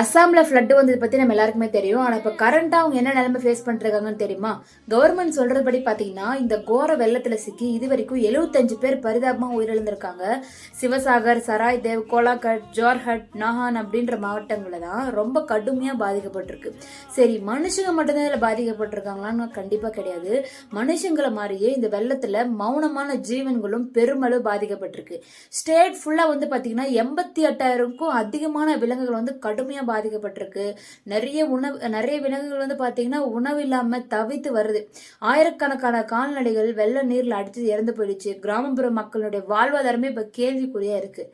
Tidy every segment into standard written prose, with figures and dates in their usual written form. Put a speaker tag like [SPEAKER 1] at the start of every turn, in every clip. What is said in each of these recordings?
[SPEAKER 1] அஸ்ஸாமில் ஃப்ளட்டு வந்தது பற்றி நம்ம எல்லாருக்குமே தெரியும். ஆனால் இப்போ கரண்ட்டாக அவங்க என்ன நிலைமை ஃபேஸ் பண்ணிருக்காங்கன்னு தெரியுமா? கவர்மெண்ட் சொல்கிறபடி பார்த்தீங்கன்னா இந்த கோர வெள்ளத்தில் சிக்கி இது வரைக்கும் 75 பேர் பரிதாபமாக உயிரிழந்திருக்காங்க. சிவசாகர், சராய் தேவ், கோலாகட், ஜோர்ஹட், நாஹான் அப்படின்ற மாவட்டங்களில் தான் ரொம்ப கடுமையாக பாதிக்கப்பட்டிருக்கு. சரி, மனுஷங்க மட்டும்தான் இதில் பாதிக்கப்பட்டிருக்காங்களான்னு கண்டிப்பாக கிடையாது. மனுஷங்களை மாதிரியே இந்த வெள்ளத்தில் மௌனமான ஜீவன்களும் பெருமளவு பாதிக்கப்பட்டிருக்கு. ஸ்டேட் ஃபுல்லாக வந்து பார்த்தீங்கன்னா 88,000க்கும் அதிகமான விலங்குகள் வந்து கடுமையாக பாதிக்கப்பட்டிருக்கு. நிறைய விலங்குகள் வந்து பாத்தீங்கன்னா உணவு இல்லாம தவித்து வருது. ஆயிரக்கணக்கான கால்நடைகள் வெள்ள நீர்ல அடிச்சு இறந்து போயிடுச்சு. கிராமப்புற மக்களுடைய வாழ்வாதாரமே இப்ப கேள்விக்குறியா இருக்கு.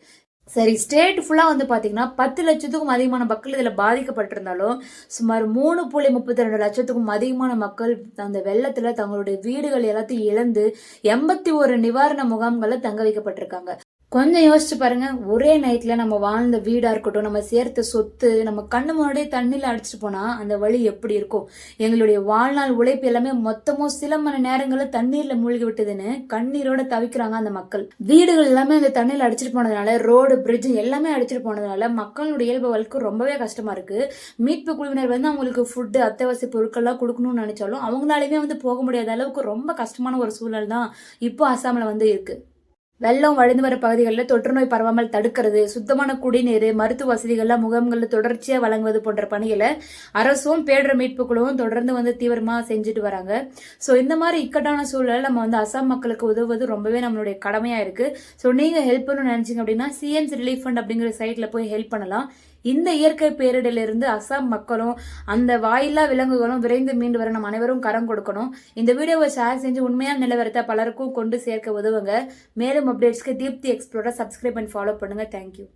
[SPEAKER 1] சரி, ஸ்டேட் ஃபுல்லா வந்து பாத்தீங்கன்னா 10 லட்சத்துக்கும் அதிகமான மக்கள் இதுல பாதிக்கப்பட்டிருந்தாலும் சுமார் 3.32 லட்சத்துக்கும் அதிகமான மக்கள் அந்த வெள்ளத்துல தங்களுடைய வீடுகள் எல்லாத்தையும் இழந்து 81 நிவாரண முகாம்களை தங்க வைக்கப்பட்டிருக்காங்க. கொஞ்சம் யோசிச்சு பாருங்க, ஒரே நைட்ல நம்ம வாழ்ந்த வீடா இருக்கட்டும், நம்ம சேர்த்த சொத்து நம்ம கண்ணு முன்னாடியே தண்ணியில அடிச்சுட்டு போனா அந்த வழி எப்படி இருக்கும்? எங்களுடைய வாழ்நாள் உழைப்பு எல்லாமே மொத்தமும் சில மணி நேரங்களில் தண்ணீர்ல மூழ்கி விட்டதுன்னு கண்ணீரோட தவிக்கிறாங்க அந்த மக்கள். வீடுகள் எல்லாமே அந்த தண்ணியில அடிச்சுட்டு போனதுனால, ரோடு, பிரிட்ஜ் எல்லாமே அடிச்சுட்டு போனதுனால மக்களுடைய இயல்பு வாழ்க்கை ரொம்பவே கஷ்டமா இருக்கு. மீட்பு குழுவினர் வந்து அவங்களுக்கு ஃபுட்டு, அத்தியாவசிய பொருட்கள்லாம் கொடுக்கணும்னு நினைச்சாலும் அவங்களாலுமே வந்து போக முடியாத அளவுக்கு ரொம்ப கஷ்டமான ஒரு சூழல் தான் இப்போ அசாமில் வந்து இருக்கு. வெள்ளம் வழிந்து வர பகுதிகளில் தொற்று நோய் பரவாமல் தடுக்கிறது, சுத்தமான குடிநீர், மருத்துவ வசதிகள்லாம் முகாம்களில் தொடர்ச்சியாக வழங்குவது போன்ற பணிகளை அரசும் பேரிடர் மீட்பு குழுவும் தொடர்ந்து வந்து தீவிரமாக செஞ்சுட்டு வராங்க. ஸோ இந்த மாதிரி இக்கட்டான சூழல் நம்ம வந்து அசாம் மக்களுக்கு உதவுவது ரொம்பவே நம்மளுடைய கடமையாக இருக்கு. ஸோ நீங்கள் ஹெல்ப் பண்ணணும்னு நினைச்சீங்க அப்படின்னா சிஎம்ஸ் ரிலீஃப் ஃபண்ட் அப்படிங்கிற சைட்ல போய் ஹெல்ப் பண்ணலாம். இந்த இயற்கை பேரிடலிருந்து அசாம் மக்களும் அந்த வாயில்லா விலங்குகளும் விரைந்து மீண்டு வர நம்ம அனைவரும் கரம் கொடுக்கணும். இந்த வீடியோவை ஷேர் செஞ்சு உண்மையான நிலவரத்தை பலருக்கும் கொண்டு சேர்க்க உதவுங்க. மேலும் அப்டேட்ஸ்க்கு தீப்தி எக்ஸ்ப்ளோரை சப்ஸ்கிரைப் அண்ட் ஃபாலோ பண்ணுங்க. தேங்க்யூ.